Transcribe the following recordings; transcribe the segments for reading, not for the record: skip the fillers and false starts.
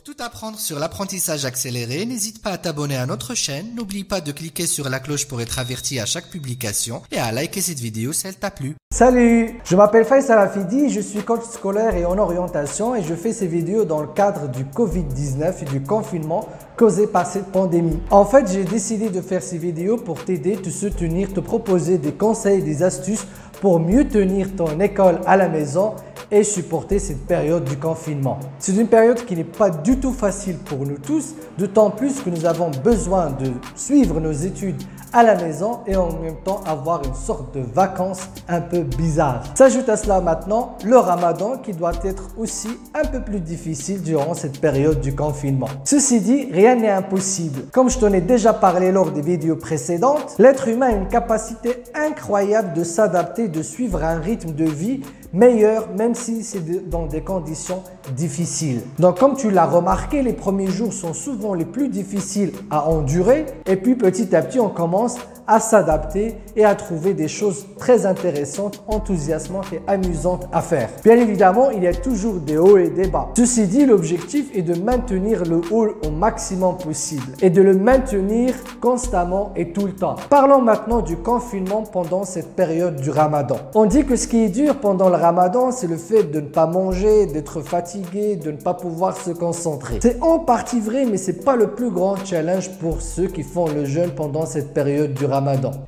tout apprendre sur l'apprentissage accéléré, n'hésite pas à t'abonner à notre chaîne, n'oublie pas de cliquer sur la cloche pour être averti à chaque publication et à liker cette vidéo si elle t'a plu. Salut, je m'appelle Faisal Afidi, je suis coach scolaire et en orientation et je fais ces vidéos dans le cadre du Covid-19 et du confinement causé par cette pandémie. En fait, j'ai décidé de faire ces vidéos pour t'aider, te soutenir, te proposer des conseils, des astuces pour mieux tenir ton école à la maison et supporter cette période du confinement. C'est une période qui n'est pas du tout facile pour nous tous, d'autant plus que nous avons besoin de suivre nos études à la maison et en même temps avoir une sorte de vacances un peu bizarre. S'ajoute à cela maintenant le ramadan qui doit être aussi un peu plus difficile durant cette période du confinement. Ceci dit, rien n'est impossible. Comme je t'en ai déjà parlé lors des vidéos précédentes, l'être humain a une capacité incroyable de s'adapter, de suivre un rythme de vie meilleur même si c'est dans des conditions difficiles. Donc comme tu l'as remarqué, les premiers jours sont souvent les plus difficiles à endurer et puis petit à petit on commence à s'adapter et à trouver des choses très intéressantes, enthousiasmantes et amusantes à faire. Bien évidemment, il y a toujours des hauts et des bas. Ceci dit, l'objectif est de maintenir le haut au maximum possible et de le maintenir constamment et tout le temps. Parlons maintenant du confinement pendant cette période du ramadan. On dit que ce qui est dur pendant le ramadan, c'est le fait de ne pas manger, d'être fatigué, de ne pas pouvoir se concentrer. C'est en partie vrai, mais c'est pas le plus grand challenge pour ceux qui font le jeûne pendant cette période du ramadan.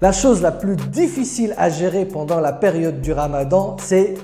La chose la plus difficile à gérer pendant la période du ramadan, c'est...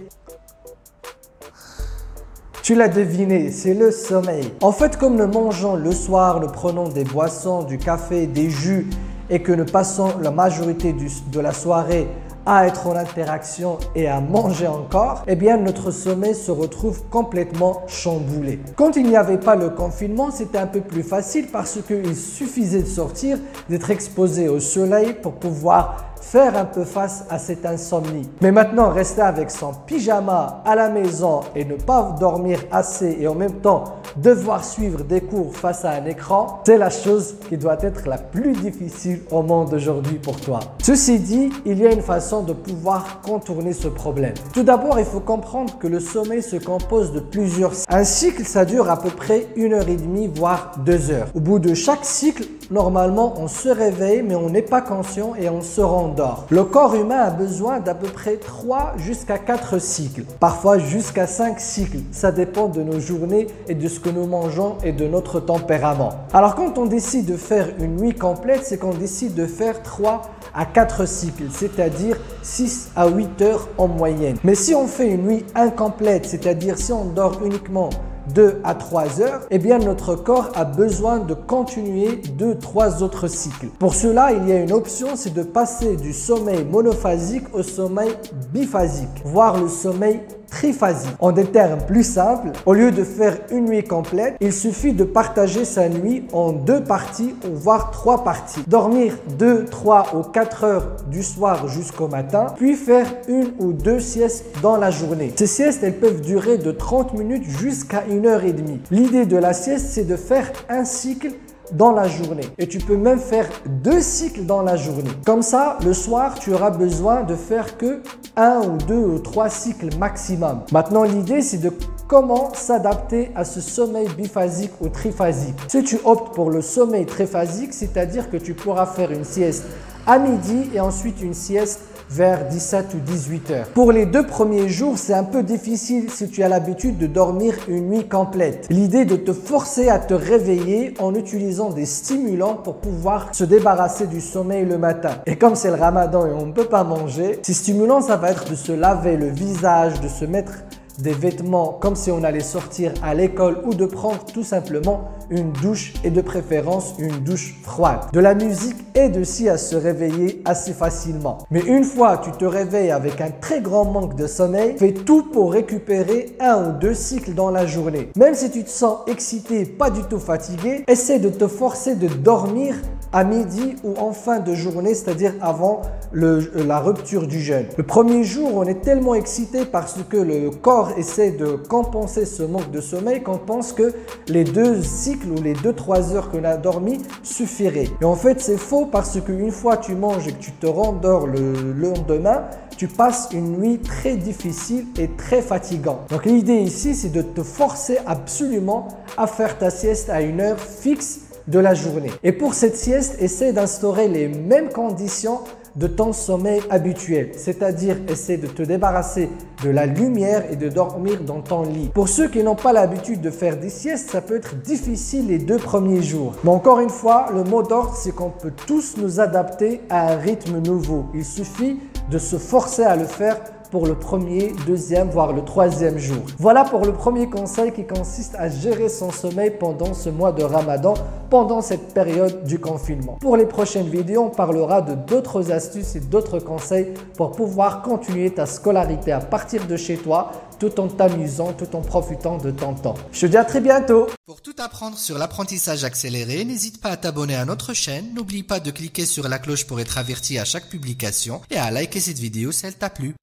Tu l'as deviné, c'est le sommeil. En fait, comme nous mangeons le soir, nous prenons des boissons, du café, des jus et que nous passons la majorité de la soirée à être en interaction et à manger encore, eh bien notre sommeil se retrouve complètement chamboulé. Quand il n'y avait pas le confinement, c'était un peu plus facile parce qu'il suffisait de sortir, d'être exposé au soleil pour pouvoir faire un peu face à cette insomnie. Mais maintenant, rester avec son pyjama à la maison et ne pas dormir assez et en même temps devoir suivre des cours face à un écran, c'est la chose qui doit être la plus difficile au monde aujourd'hui pour toi. Ceci dit, il y a une façon de pouvoir contourner ce problème. Tout d'abord, il faut comprendre que le sommeil se compose de plusieurs cycles. Un cycle, ça dure à peu près 1h30 voire 2 heures. Au bout de chaque cycle, normalement, on se réveille mais on n'est pas conscient et on se rendort. Le corps humain a besoin d'à peu près 3 jusqu'à 4 cycles, parfois jusqu'à 5 cycles. Ça dépend de nos journées et de ce que nous mangeons et de notre tempérament. Alors quand on décide de faire une nuit complète, c'est qu'on décide de faire 3 à 4 cycles, c'est-à-dire 6 à 8 heures en moyenne. Mais si on fait une nuit incomplète, c'est-à-dire si on dort uniquement 2 à 3 heures, eh bien notre corps a besoin de continuer 2-3 autres cycles. Pour cela, il y a une option, c'est de passer du sommeil monophasique au sommeil biphasique, voire le sommeil triphasique. En des termes plus simples, au lieu de faire une nuit complète, il suffit de partager sa nuit en 2 parties ou voire 3 parties. Dormir 2, 3 ou 4 heures du soir jusqu'au matin, puis faire 1 ou 2 siestes dans la journée. Ces siestes, elles peuvent durer de 30 minutes jusqu'à 1h30. L'idée de la sieste, c'est de faire un cycle dans la journée et tu peux même faire 2 cycles dans la journée. Comme ça, le soir, tu auras besoin de faire que 1 ou 2 ou 3 cycles maximum. Maintenant, l'idée, c'est de comment s'adapter à ce sommeil biphasique ou triphasique. Si tu optes pour le sommeil triphasique, c'est-à-dire que tu pourras faire une sieste à midi et ensuite une sieste vers 17 ou 18 heures. Pour les 2 premiers jours, c'est un peu difficile si tu as l'habitude de dormir une nuit complète. L'idée de te forcer à te réveiller en utilisant des stimulants pour pouvoir se débarrasser du sommeil le matin. Et comme c'est le ramadan et on ne peut pas manger, ces stimulants, ça va être de se laver le visage, de se mettre des vêtements comme si on allait sortir à l'école ou de prendre tout simplement une douche et de préférence une douche froide. De la musique aide aussi à se réveiller assez facilement. Mais une fois que tu te réveilles avec un très grand manque de sommeil, fais tout pour récupérer 1 ou 2 cycles dans la journée. Même si tu te sens excité, pas du tout fatigué, essaie de te forcer de dormir à midi ou en fin de journée, c'est-à-dire avant la rupture du jeûne. Le premier jour, on est tellement excité parce que le corps essaie de compenser ce manque de sommeil qu'on pense que les 2 cycles ou les 2-3 heures qu'on a dormi suffiraient. Et en fait, c'est faux parce qu'une fois tu manges et que tu te rendors le lendemain, tu passes une nuit très difficile et très fatigante. Donc l'idée ici, c'est de te forcer absolument à faire ta sieste à une heure fixe de la journée. Et pour cette sieste, essaie d'instaurer les mêmes conditions de ton sommeil habituel, c'est-à-dire essaie de te débarrasser de la lumière et de dormir dans ton lit. Pour ceux qui n'ont pas l'habitude de faire des siestes, ça peut être difficile les 2 premiers jours. Mais encore une fois, le mot d'ordre, c'est qu'on peut tous nous adapter à un rythme nouveau. Il suffit de se forcer à le faire pour le premier, deuxième, voire le 3e jour. Voilà pour le premier conseil qui consiste à gérer son sommeil pendant ce mois de Ramadan, pendant cette période du confinement. Pour les prochaines vidéos, on parlera de d'autres astuces et d'autres conseils pour pouvoir continuer ta scolarité à partir de chez toi, tout en t'amusant, tout en profitant de ton temps. Je te dis à très bientôt. Pour tout apprendre sur l'apprentissage accéléré, n'hésite pas à t'abonner à notre chaîne, n'oublie pas de cliquer sur la cloche pour être averti à chaque publication et à liker cette vidéo si elle t'a plu.